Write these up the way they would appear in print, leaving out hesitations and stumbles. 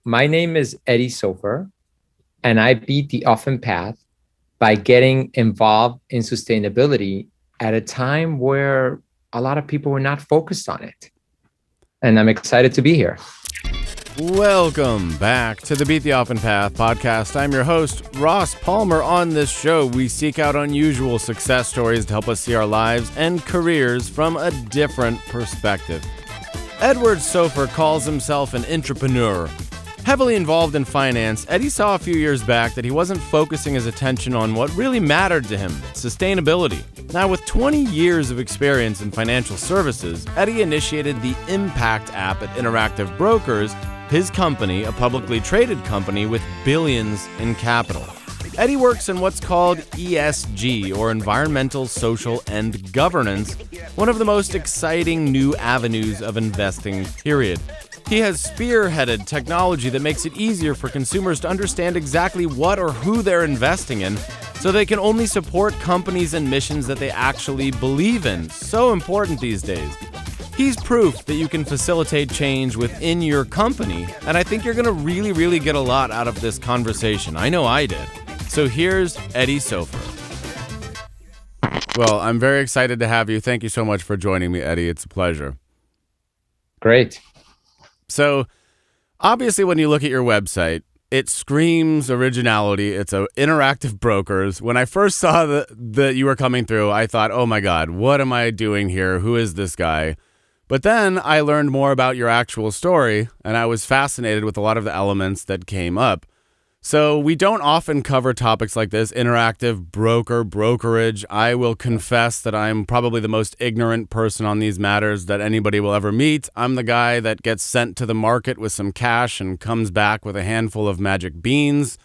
my name is Eddy Soffer, and I beat the often path by getting involved in sustainability at a time where a lot of people were not focused on it. And I'm excited to be here. Welcome back to the Beat the Often Path podcast. I'm your host, Ross Palmer. On this show, we seek out unusual success stories to help us see our lives and careers from a different perspective. Edward Soffer calls himself an intrapreneur. Heavily involved in finance, Eddy saw a few years back that he wasn't focusing his attention on what really mattered to him, sustainability. Now, with 20 years of experience in financial services, Eddy initiated the Impact app at Interactive Brokers, his company, a publicly traded company with billions in capital. Eddy works in what's called ESG, or Environmental, Social, and Governance, one of the most exciting new avenues of investing, period. He has spearheaded technology that makes it easier for consumers to understand exactly what or who they're investing in, so they can only support companies and missions that they actually believe in. So important these days. He's proof that you can facilitate change within your company, and I think you're going to really get a lot out of this conversation. I know I did. So here's Eddy Soffer. Well, I'm very excited to have you. Thank you so much for joining me, Eddy. It's a pleasure. Great. So, obviously, when you look at your website, it screams originality. It's a Interactive Brokers. When I first saw that you were coming through, I thought, oh my God, what am I doing here? Who is this guy? But then I learned more about your actual story, and I was fascinated with a lot of the elements that came up. So we don't often cover topics like this, interactive brokerage. I will confess that I'm probably the most ignorant person on these matters that anybody will ever meet. I'm the guy that gets sent to the market with some cash and comes back with a handful of magic beans.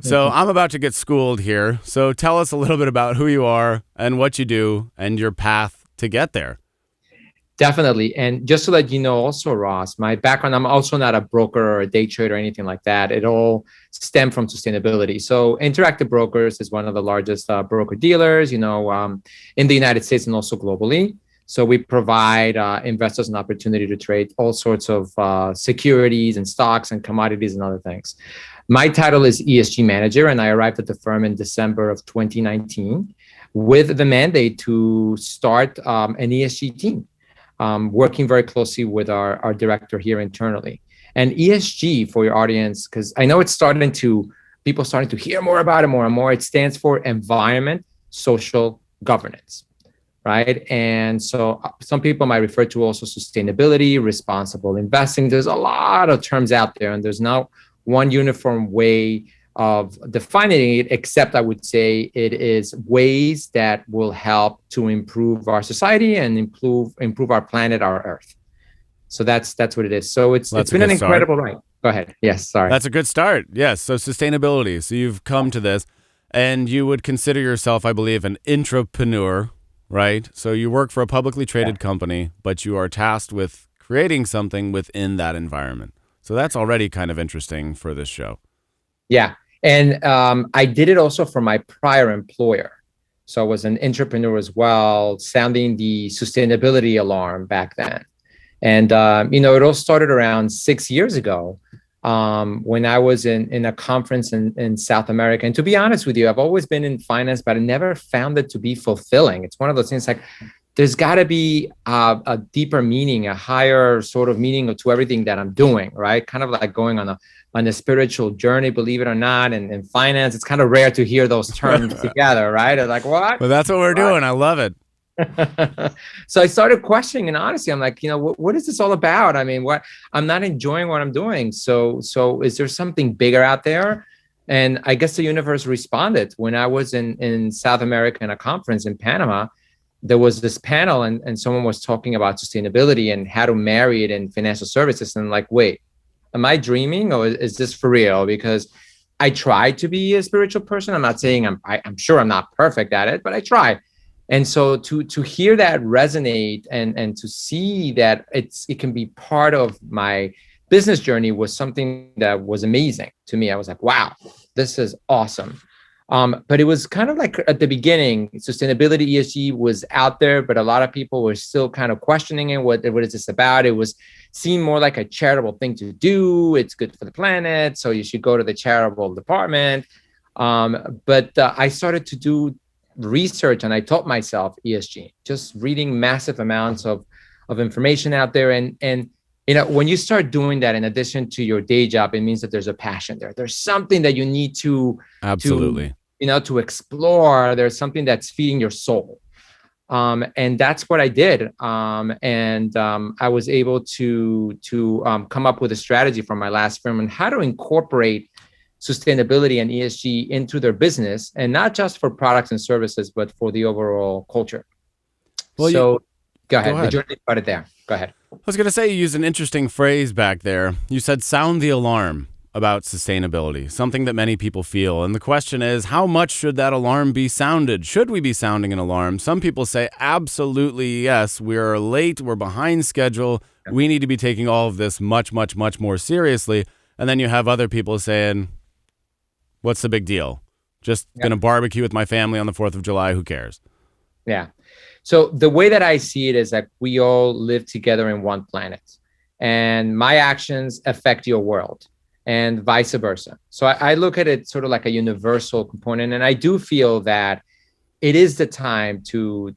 So I'm about to get schooled here. So tell us a little bit about who you are and what you do and your path to get there. Definitely. And just to let you know also, Ross, my background, I'm also not a broker or a day trader or anything like that. It all stemmed from sustainability. So Interactive Brokers is one of the largest broker dealers, in the United States and also globally. So we provide investors an opportunity to trade all sorts of securities and stocks and commodities and other things. My title is ESG manager, and I arrived at the firm in December of 2019 with the mandate to start an ESG team. Working very closely with our director here internally. And ESG, for your audience, because I know people starting to hear more about it more and more, it stands for environment, social, governance, right? And so some people might refer to also sustainability, responsible investing. There's a lot of terms out there, and there's not one uniform way of defining it, except I would say it is ways that will help to improve our society and improve our planet, our Earth. So that's what it is. So it's been an incredible ride. Go ahead. Yes, sorry. That's a good start. Yes. So sustainability. So you've come to this, and you would consider yourself, I believe, an intrapreneur, right? So you work for a publicly traded company, but you are tasked with creating something within that environment. So that's already kind of interesting for this show. Yeah. And I did it also for my prior employer. So I was an intrapreneur as well, sounding the sustainability alarm back then. And, it all started around 6 years ago when I was in a conference in South America. And to be honest with you, I've always been in finance, but I never found it to be fulfilling. It's one of those things like there's got to be a deeper meaning, a higher sort of meaning to everything that I'm doing, right? Kind of like going on a spiritual journey, believe it or not. And in finance, it's kind of rare to hear those terms together, right? It's like, what? Well, that's what we're doing. I love it. So I started questioning, and honestly, I'm like, what is this all about? I mean, I'm not enjoying what I'm doing. So is there something bigger out there? And I guess the universe responded. When I was in South America in a conference in Panama, there was this panel and someone was talking about sustainability and how to marry it in financial services. And I'm like, wait, am I dreaming or is this for real? Because I try to be a spiritual person. I'm not saying I'm sure I'm not perfect at it, but I try. And so to hear that resonate and to see that it can be part of my business journey was something that was amazing to me. I was like, wow, this is awesome. But it was kind of like at the beginning, sustainability ESG was out there, but a lot of people were still kind of questioning it. What is this about? It was seen more like a charitable thing to do. It's good for the planet, so you should go to the charitable department. But I started to do research and I taught myself ESG, just reading massive amounts of information out there. And when you start doing that in addition to your day job, it means that there's a passion there. There's something that you need to Absolutely. to explore. There's something that's feeding your soul. And that's what I did. I was able to come up with a strategy from my last firm on how to incorporate sustainability and ESG into their business, and not just for products and services, but for the overall culture. Well, go ahead. The journey started there. Go ahead. I was going to say, you used an interesting phrase back there. You said, sound the alarm about sustainability, something that many people feel. And the question is, how much should that alarm be sounded? Should we be sounding an alarm? Some people say, absolutely, yes, we're late, we're behind schedule. We need to be taking all of this much, much, much more seriously. And then you have other people saying, what's the big deal? Just going to barbecue with my family on the 4th of July. Who cares? Yeah. So the way that I see it is that we all live together in one planet, and my actions affect your world and vice versa. So I look at it sort of like a universal component. And I do feel that it is the time to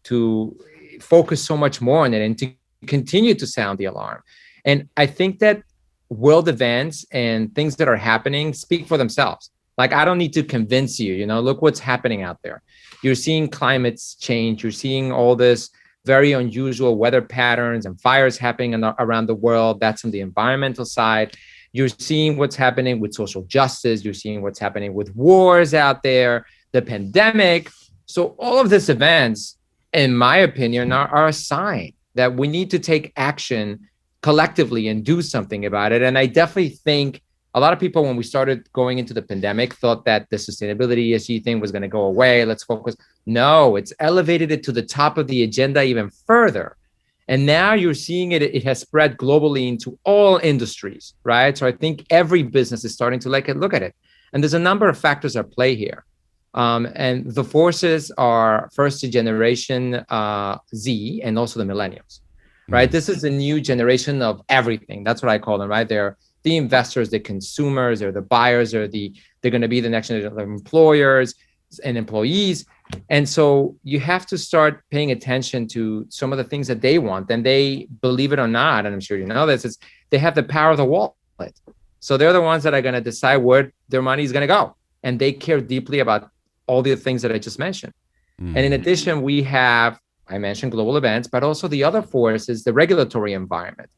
focus so much more on it and to continue to sound the alarm. And I think that world events and things that are happening speak for themselves. Like, I don't need to convince you, look what's happening out there. You're seeing climates change. You're seeing all this very unusual weather patterns and fires happening around the world. That's on the environmental side. You're seeing what's happening with social justice. You're seeing what's happening with wars out there, the pandemic. So all of these events, in my opinion, are a sign that we need to take action collectively and do something about it. And I definitely think a lot of people, when we started going into the pandemic, thought that the sustainability ESG thing was going to go away. Let's focus. No, it's elevated it to the top of the agenda even further. And now you're seeing it has spread globally into all industries, right? So I think every business is starting to look at it. And there's a number of factors at play here. And the forces are first the generation Z and also the millennials, right? This is a new generation of everything. That's what I call them, right? They're the investors, the consumers, or the buyers, they're going to be the next generation of employers and employees. And so you have to start paying attention to some of the things that they want. And they, believe it or not, and I'm sure you know this, they have the power of the wallet. So they're the ones that are going to decide where their money is going to go. And they care deeply about all the things that I just mentioned. And in addition, I mentioned global events, but also the other force is the regulatory environment.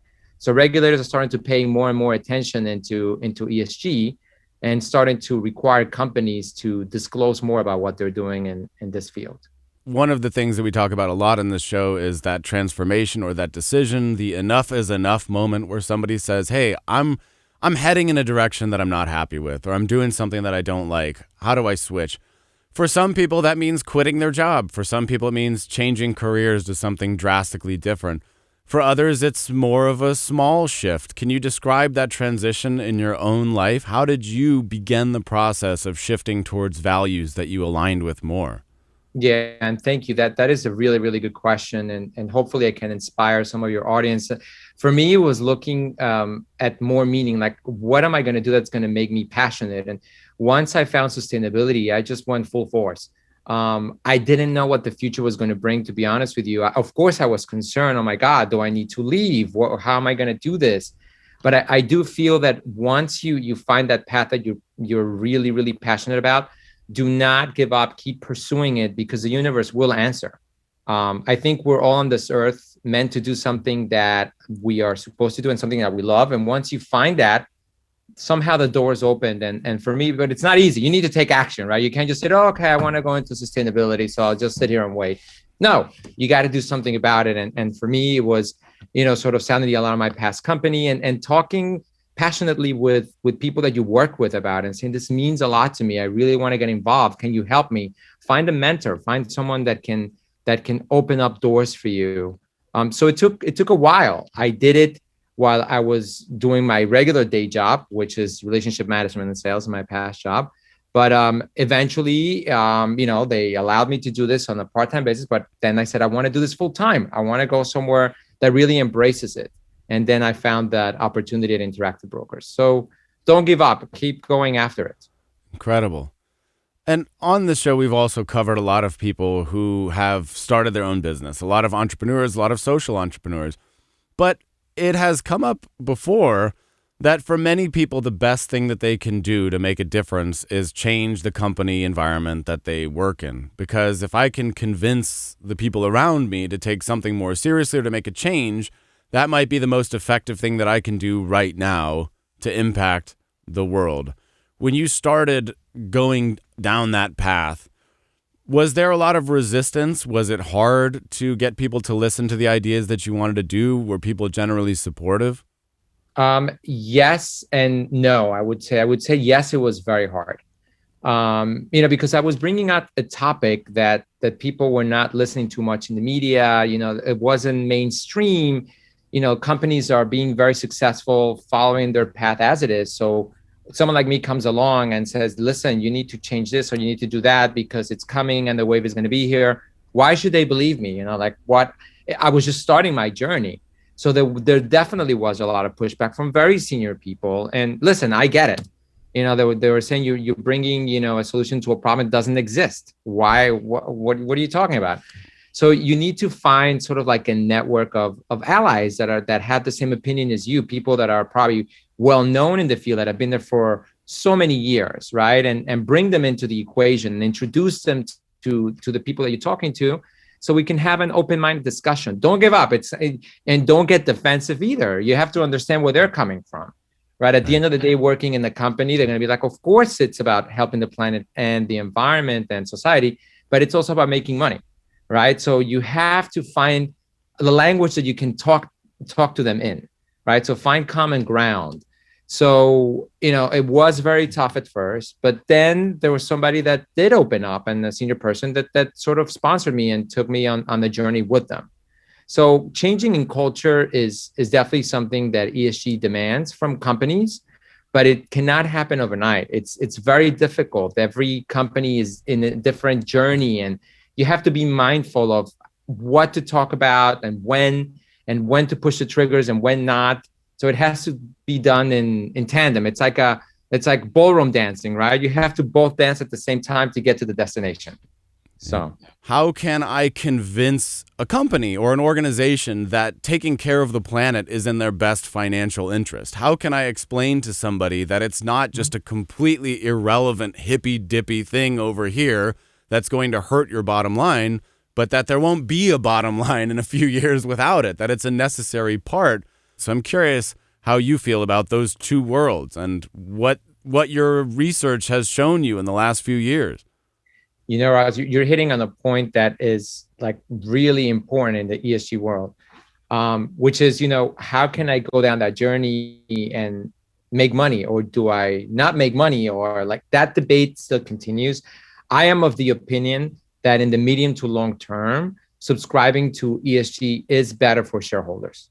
So regulators are starting to pay more and more attention into ESG and starting to require companies to disclose more about what they're doing in this field. One of the things that we talk about a lot in this show is that transformation or that decision, the enough is enough moment where somebody says, hey, I'm heading in a direction that I'm not happy with, or I'm doing something that I don't like. How do I switch? For some people, that means quitting their job. For some people, it means changing careers to something drastically different. For others, it's more of a small shift. Can you describe that transition in your own life? How did you begin the process of shifting towards values that you aligned with more? Yeah, and thank you. That is a really, really good question. And hopefully I can inspire some of your audience. For me, it was looking at more meaning, like, what am I going to do that's going to make me passionate? And once I found sustainability, I just went full force. I didn't know what the future was going to bring, to be honest with you. Of course, I was concerned. Oh my God, do I need to leave? How am I going to do this? But I do feel that once you find that path that you're really, really passionate about, do not give up. Keep pursuing it, because the universe will answer. I think we're all on this earth meant to do something that we are supposed to do and something that we love. And once you find that, somehow the doors opened. And for me, but it's not easy. You need to take action, right? You can't just say, oh, okay, I want to go into sustainability, so I'll just sit here and wait. No, you got to do something about it. And for me, it was, sort of sounding the alarm in my past company and talking passionately with people that you work with about it and saying, this means a lot to me. I really want to get involved. Can you help me? Find a mentor, find someone that can open up doors for you. So it took a while. I did it while I was doing my regular day job, which is relationship management and sales in my past job. But eventually, they allowed me to do this on a part-time basis. But then I said, I want to do this full time. I want to go somewhere that really embraces it. And then I found that opportunity at Interactive Brokers. So don't give up. Keep going after it. Incredible. And on the show, we've also covered a lot of people who have started their own business, a lot of entrepreneurs, a lot of social entrepreneurs. But it has come up before that for many people, the best thing that they can do to make a difference is change the company environment that they work in. Because if I can convince the people around me to take something more seriously or to make a change, that might be the most effective thing that I can do right now to impact the world. When you started going down that path, was there a lot of resistance? Was it hard to get people to listen to the ideas that you wanted to do? Were people generally supportive? Yes and no. I would say yes. It was very hard. Because I was bringing out a topic that people were not listening to much in the media. It wasn't mainstream. Companies are being very successful following their path as it is. So someone like me comes along and says, listen, you need to change this or you need to do that because it's coming and the wave is going to be here. Why should they believe me? What? I was just starting my journey. So there definitely was a lot of pushback from very senior people. And listen, I get it. They were saying you're bringing, a solution to a problem that doesn't exist. Why? What are you talking about? So you need to find sort of like a network of allies that have the same opinion as you, people that are probably well known in the field that have been there for so many years, right? And bring them into the equation and introduce them to the people that you're talking to, so we can have an open-minded discussion. Don't give up. And don't get defensive either. You have to understand where they're coming from, right? At the end of the day, working in the company, they're going to be like, of course, it's about helping the planet and the environment and society, but it's also about making money, right? So you have to find the language that you can talk to them in, right? So find common ground. So, it was very tough at first, but then there was somebody that did open up, and a senior person that sort of sponsored me and took me on the journey with them. So changing in culture is definitely something that ESG demands from companies, but it cannot happen overnight. It's very difficult. Every company is in a different journey, and you have to be mindful of what to talk about and when to push the triggers and when not. So it has to be done in tandem. It's like ballroom dancing, right? You have to both dance at the same time to get to the destination. So how can I convince a company or an organization that taking care of the planet is in their best financial interest? How can I explain to somebody that it's not just a completely irrelevant hippy-dippy thing over here that's going to hurt your bottom line, but that there won't be a bottom line in a few years without it, that it's a necessary part? So I'm curious how you feel about those two worlds and what your research has shown you in the last few years. Roz, you're hitting on a point that is like really important in the ESG world, which is, how can I go down that journey and make money, or do I not make money, or like that debate still continues. I am of the opinion that in the medium to long term, subscribing to ESG is better for shareholders.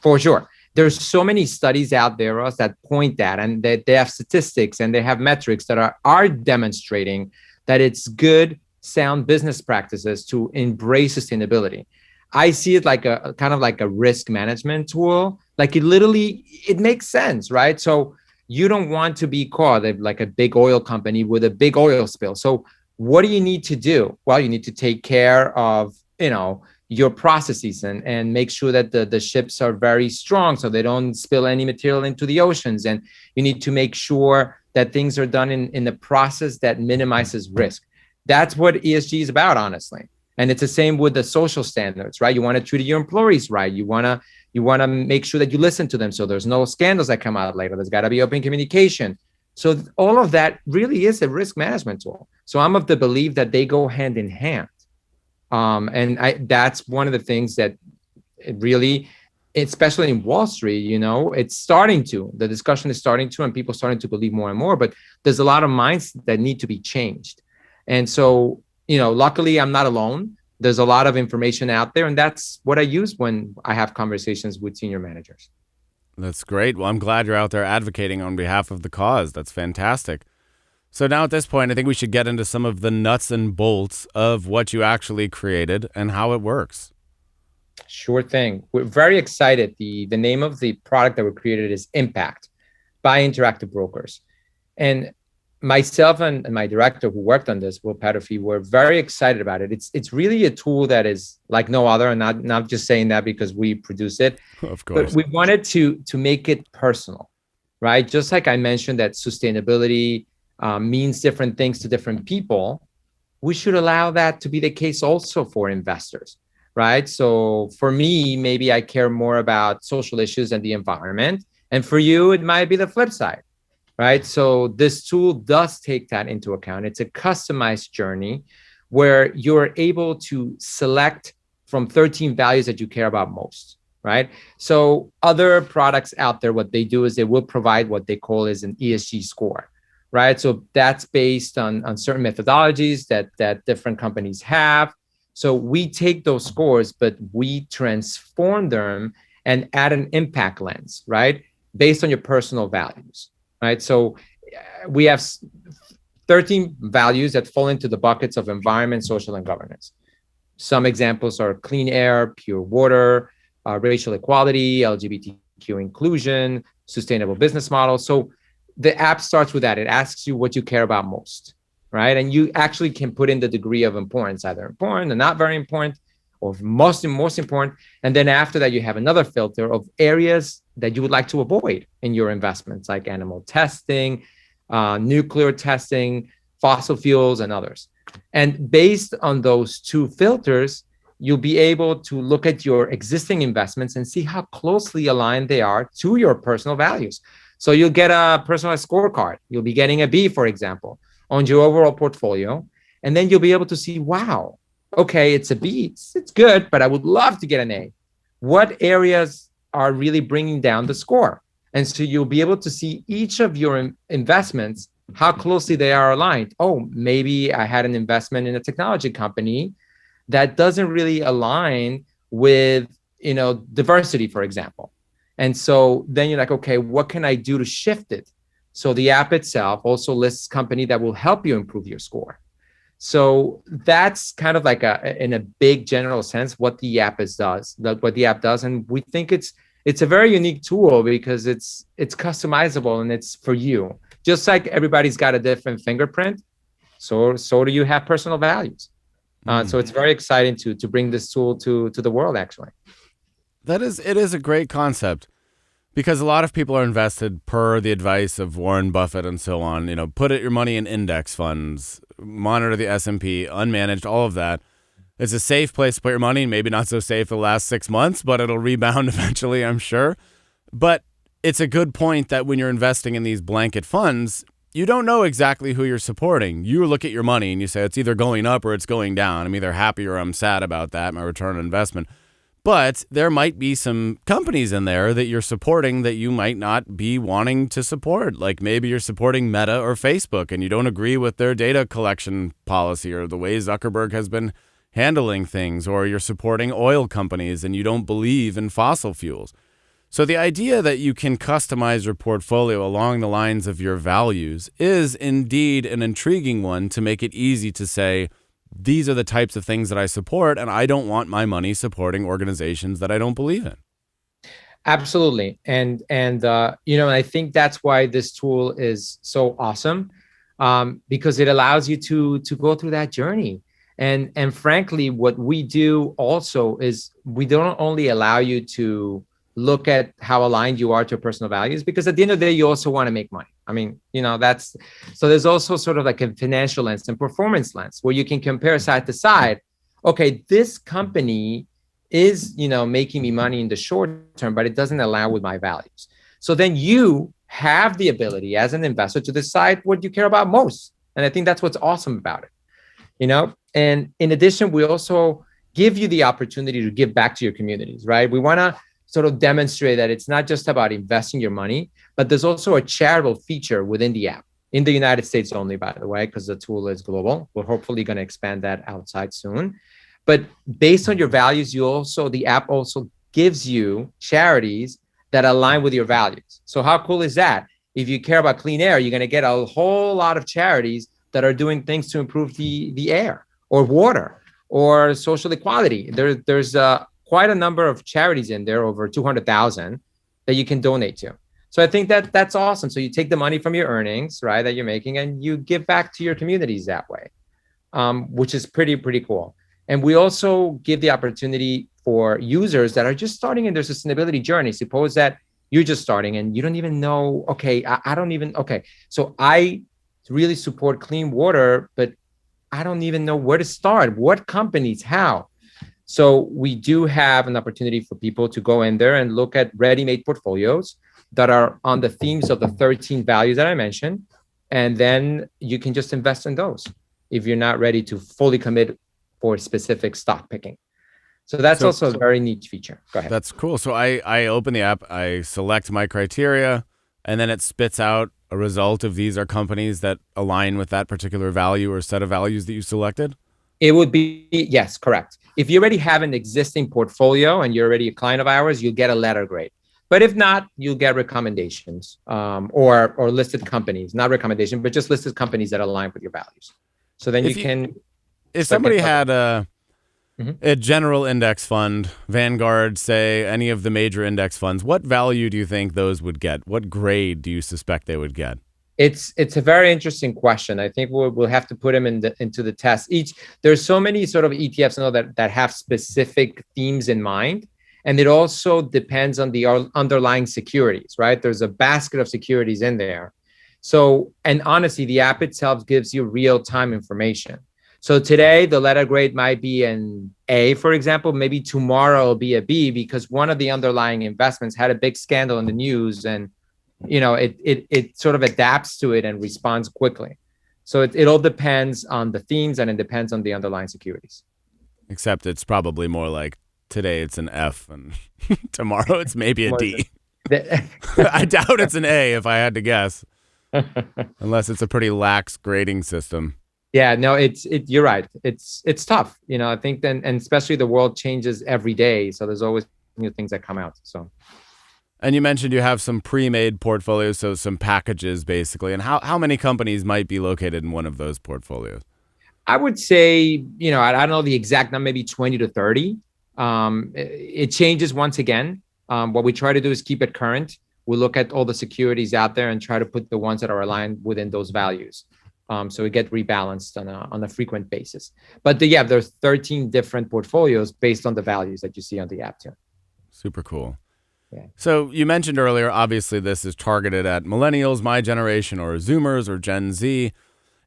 For sure. There's so many studies out there, Ross, that point that, and that they have statistics and they have metrics that are demonstrating that it's good, sound business practices to embrace sustainability. I see it like a kind of like a risk management tool. Like it makes sense, right? So you don't want to be caught like a big oil company with a big oil spill. So what do you need to do? Well, you need to take care of, your processes and make sure that the ships are very strong so they don't spill any material into the oceans. And you need to make sure that things are done in the process that minimizes risk. That's what ESG is about, honestly. And it's the same with the social standards, right? You want to treat your employees right. You want to make sure that you listen to them so there's no scandals that come out later. There's got to be open communication. So all of that really is a risk management tool. So I'm of the belief that they go hand in hand. That's one of the things that it really, especially in Wall Street, the discussion is starting to, and people starting to believe more and more, but there's a lot of minds that need to be changed. And so, luckily I'm not alone. There's a lot of information out there, and that's what I use when I have conversations with senior managers. That's great. Well, I'm glad you're out there advocating on behalf of the cause. That's fantastic. So now at this point, I think we should get into some of the nuts and bolts of what you actually created and how it works. Sure thing. We're very excited. The name of the product that we created is Impact by Interactive Brokers. And myself and my director who worked on this, Will Petterfee, were very excited about it. It's really a tool that is like no other, and not just saying that because we produce it, Of course. but we wanted to make it personal, right? Just like I mentioned that sustainability means different things to different people, we should allow that to be the case also for investors, right? So for me, maybe I care more about social issues and the environment. And for you, it might be the flip side, right? So this tool does take that into account. It's a customized journey where you're able to select from 13 values that you care about most, right? So other products out there, what they do is they will provide what they call is an ESG score, right? So that's based on certain methodologies that different companies have. So we take those scores, but we transform them and add an impact lens, right? Based on your personal values, right? So we have 13 values that fall into the buckets of environment, social, and governance. Some examples are clean air, pure water, racial equality, LGBTQ inclusion, sustainable business model. So the app starts with that. It asks you what you care about most, right? And you actually can put in the degree of importance, either important or not very important, or most important. And then after that, you have another filter of areas that you would like to avoid in your investments, like animal testing, nuclear testing, fossil fuels, and others. And based on those two filters, you'll be able to look at your existing investments and see how closely aligned they are to your personal values. So you'll get a personalized scorecard. You'll be getting a B, for example, on your overall portfolio. And then you'll be able to see, wow, okay, it's a B, it's good, but I would love to get an A. What areas are really bringing down the score? And so you'll be able to see each of your investments, how closely they are aligned. Oh, maybe I had an investment in a technology company that doesn't really align with, diversity, for example. And so then you're like, okay, what can I do to shift it? So the app itself also lists company that will help you improve your score. So that's kind of like in a big general sense, what the app does. And we think it's a very unique tool because it's customizable and it's for you. Just like everybody's got a different fingerprint, so do you have personal values. So it's very exciting to bring this tool to the world, actually. It is a great concept because a lot of people are invested per the advice of Warren Buffett and so on. Put your money in index funds, monitor the S&P, unmanaged, all of that. It's a safe place to put your money, maybe not so safe the last 6 months, but it'll rebound eventually, I'm sure. But it's a good point that when you're investing in these blanket funds, you don't know exactly who you're supporting. You look at your money and you say, it's either going up or it's going down. I'm either happy or I'm sad about that, my return on investment. But there might be some companies in there that you're supporting that you might not be wanting to support. Like maybe you're supporting Meta or Facebook and you don't agree with their data collection policy or the way Zuckerberg has been handling things, or you're supporting oil companies and you don't believe in fossil fuels. So the idea that you can customize your portfolio along the lines of your values is indeed an intriguing one to make it easy to say, these are the types of things that I support, and I don't want my money supporting organizations that I don't believe in. Absolutely. And I think that's why this tool is so awesome, because it allows you to go through that journey. And frankly, what we do also is we don't only allow you to look at how aligned you are to your personal values, because at the end of the day, you also want to make money. I mean, so there's also sort of like a financial lens and performance lens where you can compare side to side. Okay, this company is, making me money in the short term, but it doesn't align with my values. So then you have the ability as an investor to decide what you care about most. And I think that's what's awesome about it, And in addition, we also give you the opportunity to give back to your communities, right? We want to sort of demonstrate that it's not just about investing your money, but there's also a charitable feature within the app, in the United States only, by the way, because the tool is global. We're hopefully going to expand that outside soon. But based on your values, the app also gives you charities that align with your values. So how cool is that? If you care about clean air, you're going to get a whole lot of charities that are doing things to improve the air or water or social equality. There's quite a number of charities in there, over 200,000, that you can donate to. So I think that that's awesome. So you take the money from your earnings, right, that you're making, and you give back to your communities that way, which is pretty cool. And we also give the opportunity for users that are just starting in their sustainability journey. Suppose that you're just starting and you don't even know, so I really support clean water, but I don't even know where to start, what companies, how. So we do have an opportunity for people to go in there and look at ready-made portfolios that are on the themes of the 13 values that I mentioned. And then you can just invest in those if you're not ready to fully commit for specific stock picking. So that's also a very neat feature. Go ahead. That's cool. So I open the app, I select my criteria, and then it spits out a result of these are companies that align with that particular value or set of values that you selected? It would be, yes, correct. If you already have an existing portfolio and you're already a client of ours, you'll get a letter grade. But if not, you'll get recommendations, or listed companies, not recommendation, but just listed companies that align with your values. So then if somebody had a general index fund, Vanguard, say, any of the major index funds, what value do you think those would get? What grade do you suspect they would get? It's a very interesting question. I think we'll have to put them into the test. There's so many sort of ETFs that have specific themes in mind. And it also depends on the underlying securities, right? There's a basket of securities in there. So, and honestly, the app itself gives you real-time information. So today, the letter grade might be an A, for example. Maybe tomorrow it'll be a B because one of the underlying investments had a big scandal in the news, and it sort of adapts to it and responds quickly. So it all depends on the themes, and it depends on the underlying securities. Except it's probably more like today it's an F and tomorrow it's maybe a D. I doubt it's an A if I had to guess, unless it's a pretty lax grading system. Yeah, no, you're right. It's tough, I think, and especially the world changes every day. So there's always new things that come out. So. And you mentioned you have some pre-made portfolios, so some packages basically. And how many companies might be located in one of those portfolios? I would say, I don't know the exact number, maybe 20 to 30. It changes once again. What we try to do is keep it current. We look at all the securities out there and try to put the ones that are aligned within those values. So we get rebalanced on a frequent basis. But there's 13 different portfolios based on the values that you see on the app too. Super cool. Yeah. So you mentioned earlier, obviously this is targeted at millennials, my generation, or Zoomers, or Gen Z.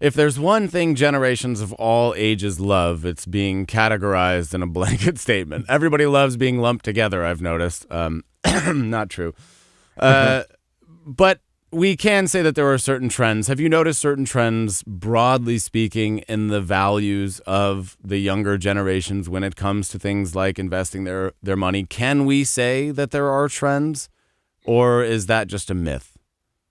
If there's one thing generations of all ages love, it's being categorized in a blanket statement. Everybody loves being lumped together, I've noticed. Not true. But we can say that there are certain trends. Have you noticed certain trends, broadly speaking, in the values of the younger generations when it comes to things like investing their money? Can we say that there are trends, or is that just a myth?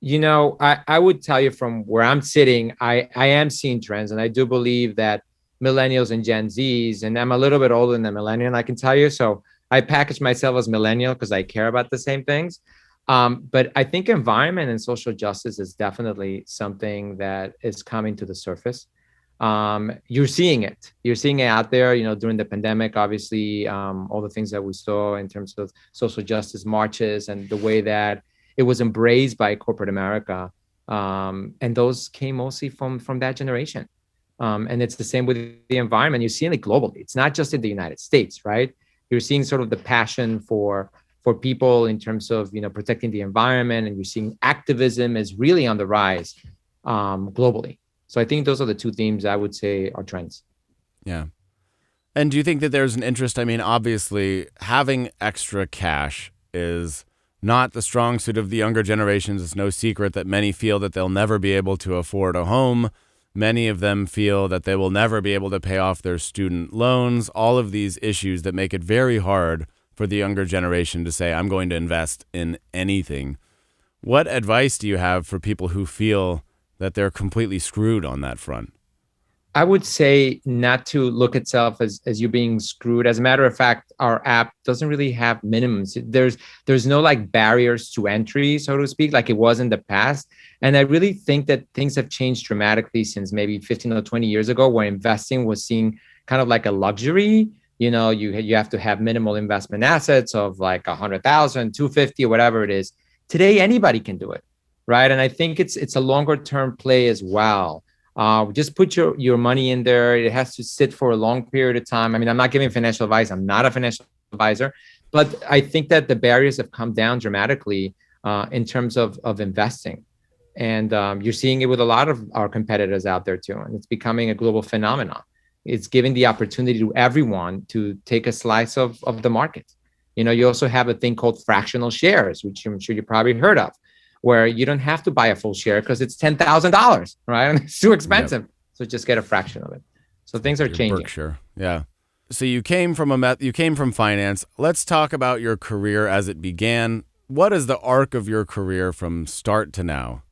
I would tell you from where I'm sitting, I am seeing trends, and I do believe that millennials and Gen Zs, and I'm a little bit older than a millennial, I can tell you. So I package myself as millennial because I care about the same things. But I think environment and social justice is definitely something that is coming to the surface. You're seeing it. You're seeing it out there, during the pandemic, obviously, all the things that we saw in terms of social justice marches and the way that it was embraced by corporate America. And those came mostly from that generation. And it's the same with the environment. You're seeing it globally. It's not just in the United States, right? You're seeing sort of the passion for people in terms of, protecting the environment, and you're seeing activism is really on the rise globally. So I think those are the two themes I would say are trends. Yeah. And do you think that there's an interest? I mean, obviously, having extra cash is not the strong suit of the younger generations. It's no secret that many feel that they'll never be able to afford a home. Many of them feel that they will never be able to pay off their student loans. All of these issues that make it very hard for the younger generation to say, I'm going to invest in anything. What advice do you have for people who feel that they're completely screwed on that front? I would say not to look itself as you being screwed. As a matter of fact, our app doesn't really have minimums. There's no like barriers to entry, so to speak, like it was in the past. And I really think that things have changed dramatically since maybe 15 or 20 years ago, where investing was seen kind of like a luxury. You have to have minimal investment assets of like 100,000, 250, or whatever it is. Today, anybody can do it, right? And I think it's a longer term play as well. Just put your money in there. It has to sit for a long period of time. I mean, I'm not giving financial advice. I'm not a financial advisor, but I think that the barriers have come down dramatically in terms of investing. And you're seeing it with a lot of our competitors out there too. And it's becoming a global phenomenon. It's giving the opportunity to everyone to take a slice of the market. You also have a thing called fractional shares, which I'm sure you probably heard of, where you don't have to buy a full share because it's $10,000, right? And it's too expensive. Yep. So just get a fraction of it. So things are changing. Berkshire. Yeah. So you came from finance. Let's talk about your career as it began. What is the arc of your career from start to now?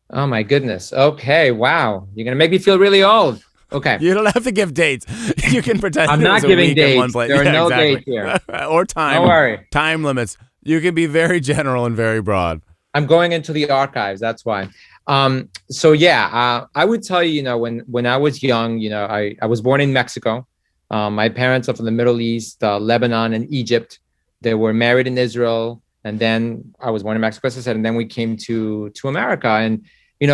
Oh my goodness. Okay. Wow. You're going to make me feel really old. Okay. You don't have to give dates. You can pretend. I'm not giving dates. There are no dates here. Or time. Don't worry. Time limits. You can be very general and very broad. I'm going into the archives. That's why. I would tell you, when I was young, I was born in Mexico. My parents are from the Middle East, Lebanon and Egypt. They were married in Israel. And then I was born in Mexico, as I said, and then we came to America. And,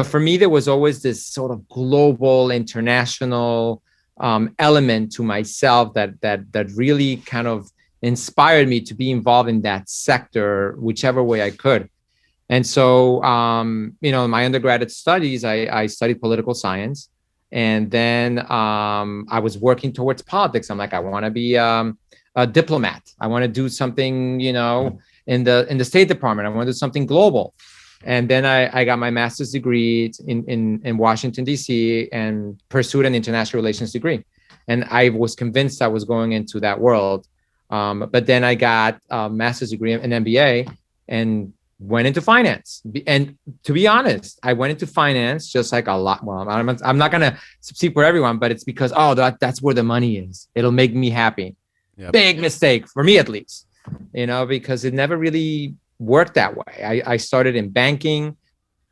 for me, there was always this sort of global, international element to myself that really kind of inspired me to be involved in that sector, whichever way I could. And so, in my undergraduate studies, I studied political science. And then I was working towards politics. I'm like, I want to be a diplomat. I want to do something, in the State Department. I want to do something global. And then I got my master's degree in Washington, D.C. and pursued an international relations degree. And I was convinced I was going into that world. But then I got a master's degree, an MBA, and went into finance. And to be honest, I went into finance just like a lot. Well, I'm not going to speak for everyone, but it's because, that's where the money is. It'll make me happy. Yep. Big mistake for me, at least, because it never really worked that way. I started in banking,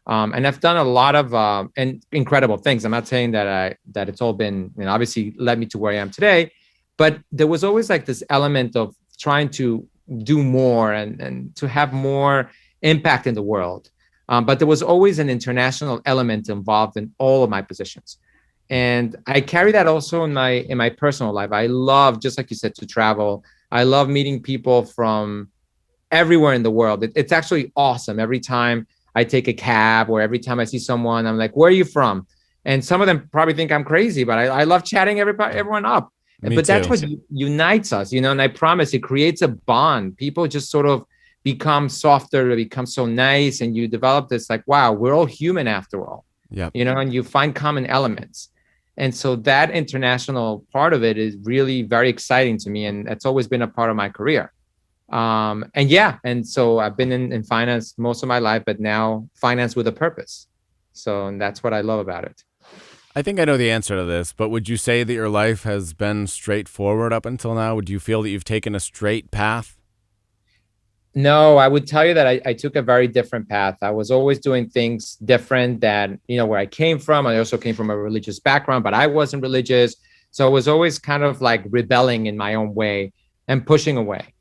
and I've done a lot of incredible things. I'm not saying that it's all been, obviously led me to where I am today, but there was always like this element of trying to do more and to have more impact in the world. But there was always an international element involved in all of my positions. And I carry that also in my personal life. I love, just like you said, to travel. I love meeting people from everywhere in the world. It's actually awesome. Every time I take a cab or every time I see someone, I'm like, where are you from? And some of them probably think I'm crazy, but I love chatting everyone up. But that's what unites us, and I promise it creates a bond. People just sort of become softer, they become so nice, and you develop this like, wow, we're all human after all. Yeah. And you find common elements. And so that international part of it is really very exciting to me. And that's always been a part of my career. And so I've been in finance most of my life, but now finance with a purpose. And that's what I love about it. I think I know the answer to this, but would you say that your life has been straightforward up until now? Would you feel that you've taken a straight path? No, I would tell you that I took a very different path. I was always doing things different than, where I came from. I also came from a religious background, but I wasn't religious. So I was always kind of like rebelling in my own way and pushing away.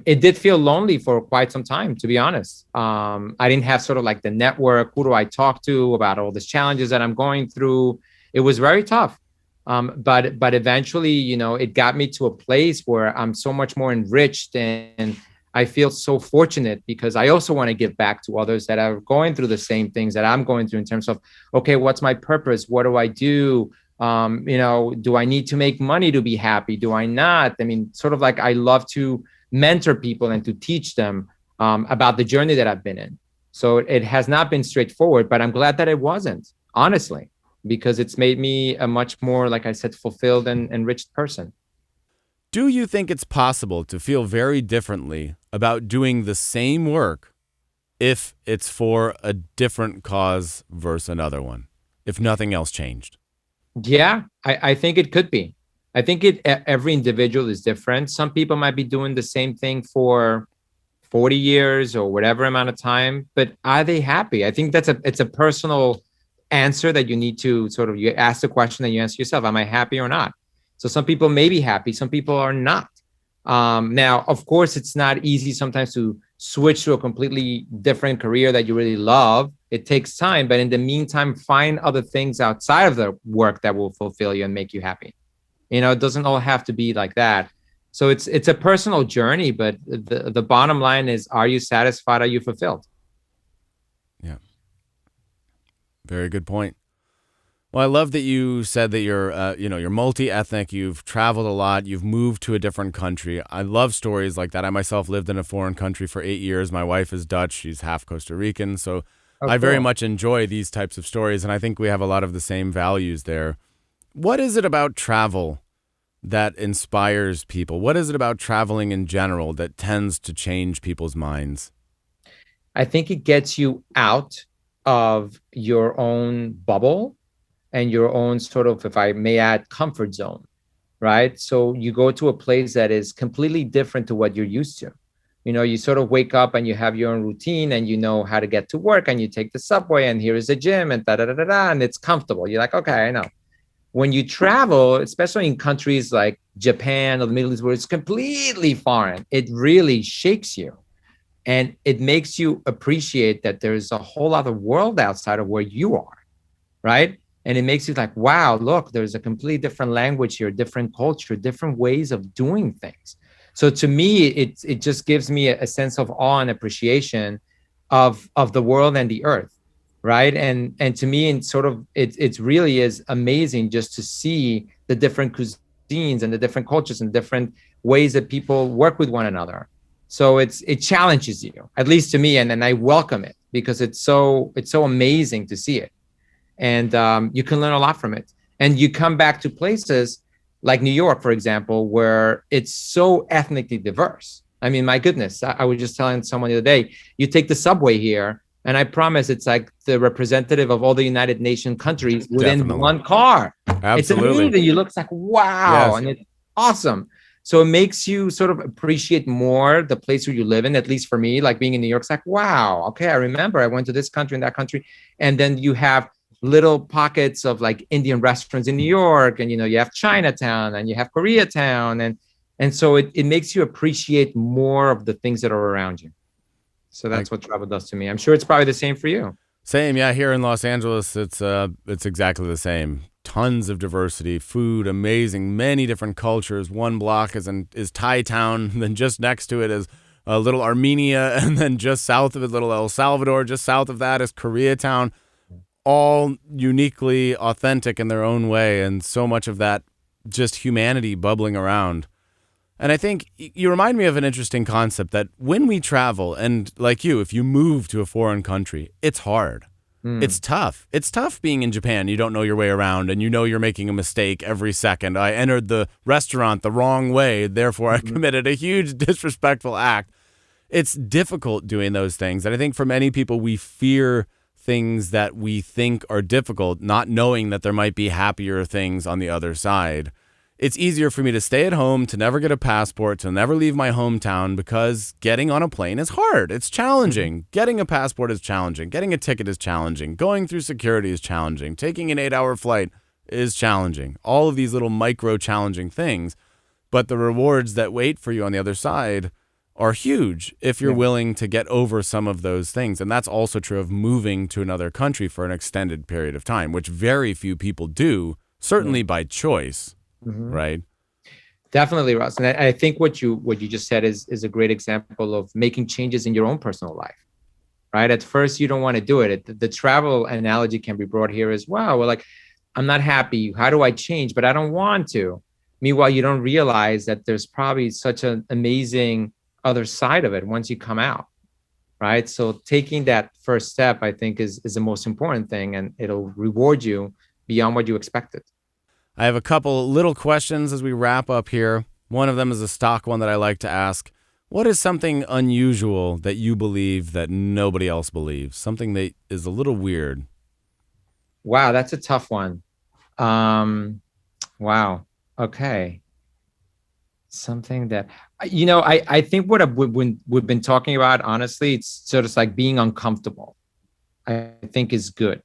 It did feel lonely for quite some time, to be honest. I didn't have sort of like the network. Who do I talk to about all these challenges that I'm going through? It was very tough. But eventually, it got me to a place where I'm so much more enriched, and I feel so fortunate because I also want to give back to others that are going through the same things that I'm going through in terms of, okay, what's my purpose? What do I do? Do I need to make money to be happy? Do I not? I mean, sort of like I love to mentor people and to teach them about the journey that I've been in. So it has not been straightforward, but I'm glad that it wasn't, honestly, because it's made me a much more, like I said, fulfilled and enriched person. Do you think it's possible to feel very differently about doing the same work if it's for a different cause versus another one, if nothing else changed? Yeah, I think it could be. I think every individual is different. Some people might be doing the same thing for 40 years or whatever amount of time, but are they happy? I think it's a personal answer that you need to sort of, you ask the question and you answer yourself, am I happy or not? So some people may be happy, some people are not. Now, of course, it's not easy sometimes to switch to a completely different career that you really love. It takes time, but in the meantime, find other things outside of the work that will fulfill you and make you happy. It doesn't all have to be like that. So it's a personal journey, but the bottom line is, are you satisfied? Are you fulfilled? Yeah. Very good point. Well, I love that you said that you're multi-ethnic. You've traveled a lot. You've moved to a different country. I love stories like that. I myself lived in a foreign country for 8 years. My wife is Dutch. She's half Costa Rican. So Oh, I very cool. much enjoy these types of stories, and I think we have a lot of the same values there. What is it about travel that inspires people? What is it about traveling in general that tends to change people's minds? I think it gets you out of your own bubble and your own sort of, if I may add, comfort zone, right? So you go to a place that is completely different to what you're used to. You sort of wake up and you have your own routine and you know how to get to work and you take the subway and here is the gym and da da da da da, and it's comfortable. You're like, okay, I know. When you travel, especially in countries like Japan or the Middle East, where it's completely foreign, it really shakes you. And it makes you appreciate that there's a whole other world outside of where you are, right? And it makes you like, wow, look, there's a completely different language here, different culture, different ways of doing things. So to me, it just gives me a sense of awe and appreciation of the world and the earth, right? And to me, and sort of, it really is amazing just to see the different cuisines and the different cultures and different ways that people work with one another. So it challenges you, at least to me, and I welcome it because it's so amazing to see it, and you can learn a lot from it. And you come back to places like New York, for example, where it's so ethnically diverse. I mean, my goodness, I was just telling someone the other day, you take the subway here, and I promise it's like the representative of all the United Nations countries within Definitely. one car. It's Absolutely. amazing. You look like, wow, Yes. and it's awesome. So it makes you sort of appreciate more the place where you live in, at least for me, like being in New York, it's like, wow, okay, I remember I went to this country and that country. And then you have little pockets of like Indian restaurants in New York, and you have Chinatown and you have Koreatown, and so it makes you appreciate more of the things that are around you. So Like, that's what travel does to me. I'm sure it's probably the same for you. same, yeah. Here in Los Angeles, it's exactly the same. Tons of diversity, food, amazing, many different cultures. One block is Thai town, then just next to it is a little Armenia, and then just south of it, little El Salvador. Just south of that is Koreatown. All uniquely authentic in their own way, and so much of that just humanity bubbling around. And I think you remind me of an interesting concept that when we travel, and like you, if you move to a foreign country, it's hard. It's Mm. tough. It's tough being in Japan. You don't know your way around and you know you're making a mistake every second. I entered the restaurant the wrong way, therefore I Mhm. committed a huge disrespectful act. It's difficult doing those things. And I think for many people, we fear things that we think are difficult, not knowing that there might be happier things on the other side. It's easier for me to stay at home, to never get a passport, to never leave my hometown because getting on a plane is hard. It's Mhm. challenging. Getting a passport is challenging. Getting a ticket is challenging. Going through security is challenging. Taking an 8-hour flight is challenging. All of these little micro challenging things, but the rewards that wait for you on the other side are huge if you're Yeah. willing to get over some of those things. And that's also true of moving to another country for an extended period of time, which very few people do, Yeah. certainly by choice, Mhm. right? Definitely, Russ. And I think what you just said is a great example of making changes in your own personal life, right? At first, you don't want to do it. The travel analogy can be brought here as well. We're like, I'm not happy. How do I change? But I don't want to. Meanwhile, you don't realize that there's probably such an amazing other side of it once you come out, right? So taking that first step, I think, is the most important thing, and it'll reward you beyond what you expected. I have a couple little questions as we wrap up here. One of them is a stock one that I like to ask. What is something unusual that you believe that nobody else believes? Something that is a little weird. Wow, that's a tough one. Wow. Okay. Something that, I think we've been talking about, honestly, it's sort of like being uncomfortable, I think is good.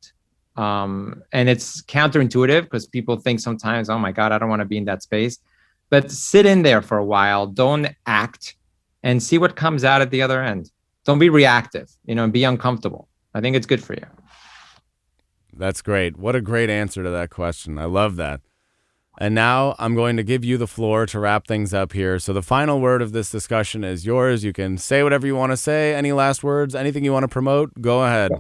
And it's counterintuitive because people think sometimes, oh my God, I don't want to be in that space. But sit in there for a while, don't act, and see what comes out at the other end. Don't be reactive, and be uncomfortable. I think it's good for you. That's great. What a great answer to that question. I love that. And now I'm going to give you the floor to wrap things up here. So the final word of this discussion is yours. You can say whatever you want to say. Any last words? Anything you want to promote? Go ahead.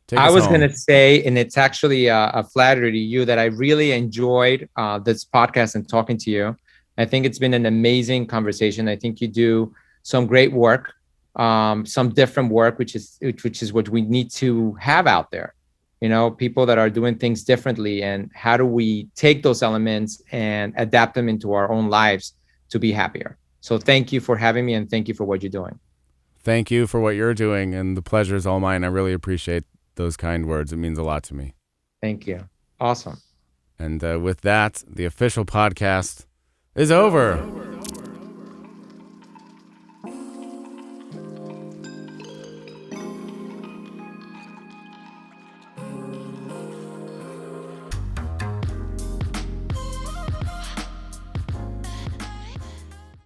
Take I us was home. going to say, and it's actually a flattery to you, that I really enjoyed this podcast and talking to you. I think it's been an amazing conversation. I think you do some great work, some different work, which is what we need to have out there. People that are doing things differently, and how do we take those elements and adapt them into our own lives to be happier. So thank you for having me, and thank you for what you're doing. Thank you for what you're doing, and the pleasure is all mine. I really appreciate those kind words. It means a lot to me. Thank you. Awesome. And with that, the official podcast is over.